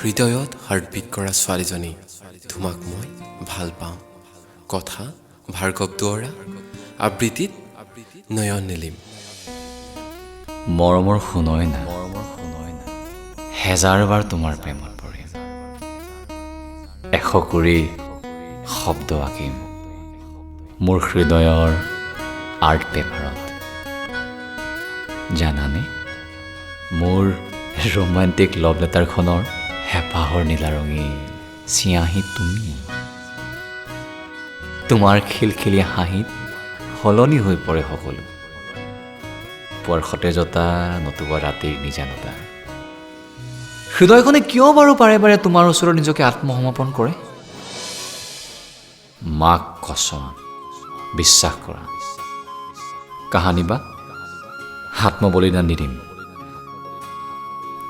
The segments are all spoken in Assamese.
হৃদয়ত হাৰ্টবিট কৰা ছোৱালীজনী তোমাক মই ভাল পাওঁ। কথা ভাৰ্গৱ দুৱৰা, আবৃত্তিত নয়ন নীলিম। মৰমৰ শুনয় না, হেজাৰবাৰ তোমাৰ প্ৰেমত পৰিম, এশ কুৰি শব্দ আঁকিম মোৰ হৃদয়ৰ আৰ্ট পেপাৰত। জানানে, মোৰ ৰোমান্টিক লভ লেটাৰখনৰ হেঁপাহৰ নীলাৰঙী চিয়াঁহী তুমি। তোমাৰ খিলখিলীয়া হাঁহিত সলনি হৈ পৰে সকলো, পুৱাৰ সতেজতা নতুবা ৰাতিৰ নিজানতা। হৃদয়খনে কিয় বাৰু বাৰে বাৰে তোমাৰ ওচৰত নিজকে আত্মসমৰ্পণ কৰে? মাক কছম, বিশ্বাস কৰা, কাহানি বা আত্মবলিদান নিদিম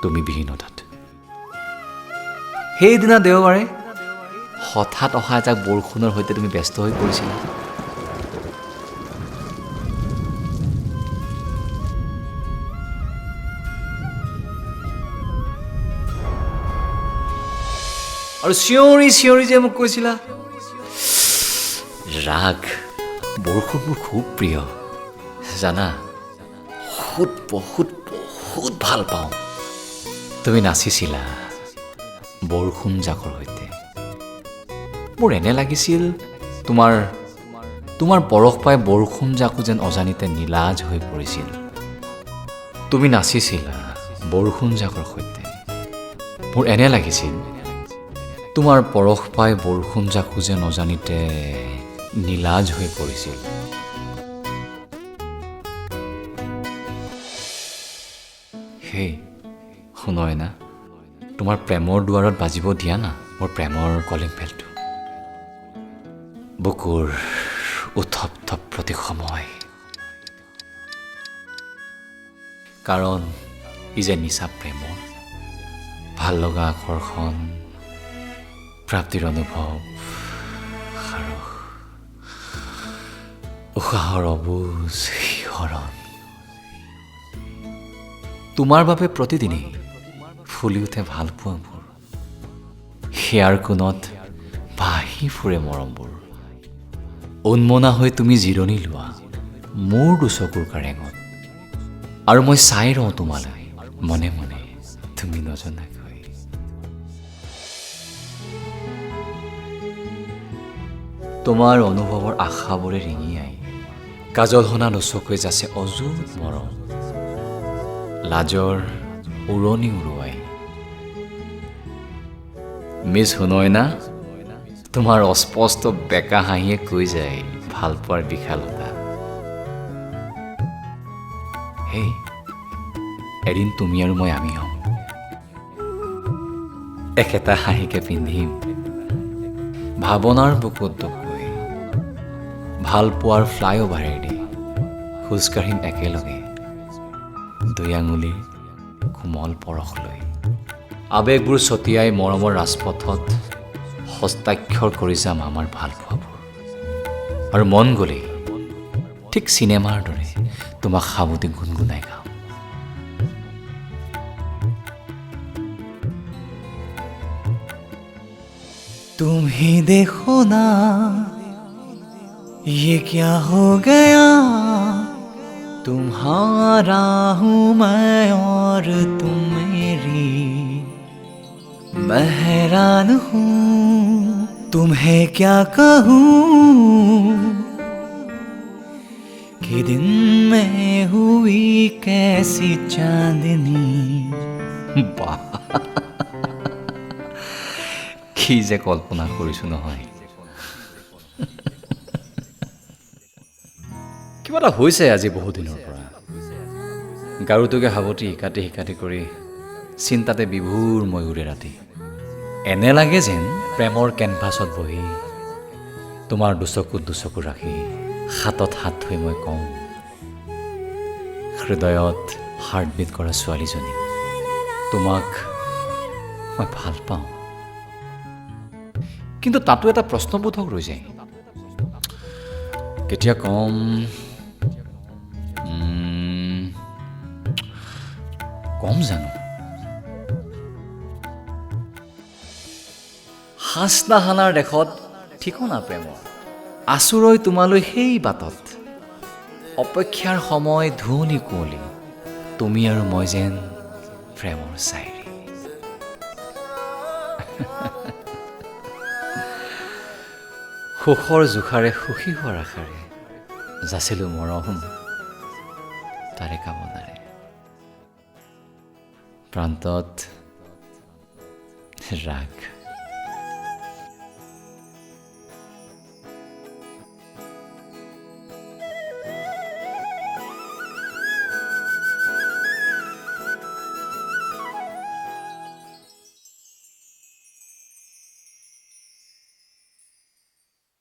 তুমি বিহীনতাত। সেইদিনা দেওবাৰে হঠাৎ অহা এজাক বৰষুণৰ সৈতে তুমি ব্যস্ত হৈ পৰিছিলা। আৰু চিঞৰি চিঞৰি যে মোক কৈছিলা, ৰাগ বৰষুণ মোৰ খুব প্ৰিয় জানা, বহুত বহুত বহুত ভাল পাওঁ। তুমি নাচিছিলা বৰষুণ জাকৰ সৈতে। মোৰ এনে লাগিছিল তোমাৰ বৰষ পাই বৰষুণ জাকো যেন অজানিতে নীলাজ হৈ পৰিছিল। তুমি নাচিছিলা বৰষুণ জাকৰ সৈতে। মোৰ এনে লাগিছিল তোমাৰ পৰশ পাই বৰষুণ জাকো যেন অজানিতে নীলাজ হৈ পৰিছিল। হেই শুনয় না, তোমাৰ প্ৰেমৰ দুৱাৰত বাজিব দিয়া না মোৰ প্ৰেমৰ কলিং বেলটো। বুকুৰ উত্থপ প্ৰতি সময়, কাৰণ ই যে নিচা প্ৰেমৰ, ভাল লগা আকৰ্ষণ, প্ৰাপ্তিৰ অনুভৱ আৰু উশাহৰ অবুজ শিহৰণ। তোমাৰ বাবে প্ৰতিদিনেই ফুলি উঠে ভাল পোৱা মোৰ, হিয়াৰ কোণত ভাহি ফুৰে মৰমবোৰ। উন্মনা হৈ তুমি জিৰণি লোৱা মোৰ দুচকুৰ কাৰেঙত, আৰু মই চাই ৰওঁ তোমালৈ মনে মনে তুমি নজনাকৈ। তোমাৰ অনুভৱৰ আশাবোৰে ৰিঙিয়াই কাজল সনা দুচকুৱে যাচে অযুত মৰম, লাজৰ উৰণি উৰুৱাই। মিছ শুনয় না, তোমাৰ অস্পষ্ট বেকা হাঁহিয়ে কৈ যায় ভাল পোৱাৰ বিশালতা। হেই এদিন তুমি আৰু মই আমি হ'ম, একেটা হাঁহিকে পিন্ধিম ভাৱনাৰ বুকুত দুকৈ, ভাল পোৱাৰ ফ্লাইঅভাৰেদি খোজকাঢ়িম একেলগে দুই আঙুলিৰ কোমল পৰশ লৈ। আৱেগবোৰ ছটিয়াই মৰমৰ ৰাজপথত হস্তাক্ষৰ কৰি যাম আমাৰ ভাল পোৱাবোৰ, আৰু মন গ'লেই ঠিক চিনেমাৰ দৰে তোমাক সাবুতি গুণগুণাই গাম। तुम्ही देखो ना ये क्या हो गया, तुम्हारा हूँ मैं और तुम मेरी, मैं हैरान हूँ तुम्हें क्या कहूँ कि दिन में हुई कैसी चांदनी। বাহ, কি যে কল্পনা কৰিছোঁ নহয়। কিবা এটা হৈছে আজি বহুদিনৰ পৰা, গাৰুটোকে সাৱটি শিকাতি কৰি চিন্তাতে বিভোৰ মই উৰে ৰাতি। এনে লাগে যেন প্ৰেমৰ কেনভাছত বহি তোমাৰ দুচকুত দুচকু ৰাখি হাতত হাত থৈ মই কওঁ, হৃদয়ত হাৰ্টবিট কৰা ছোৱালীজনী তোমাক মই ভাল পাওঁ। কিন্তু তাতো এটা প্ৰশ্নবোধক ৰৈ যায়, কেতিয়া কম জানো। হাচনাহানাৰ দেশত ঠিকনা প্ৰেমৰ আচুৰৈ তোমালৈ সেই বাটত অপেক্ষাৰ সময় ধুৱনি কুঁৱলী তুমি আৰু মই যেন প্ৰেমৰ চাইৰি সুখৰ জোখাৰে সুখী হোৱাৰ আশাৰে যাচিলোঁ মৰম তাৰে কামনাৰে প্ৰান্তত ৰাগ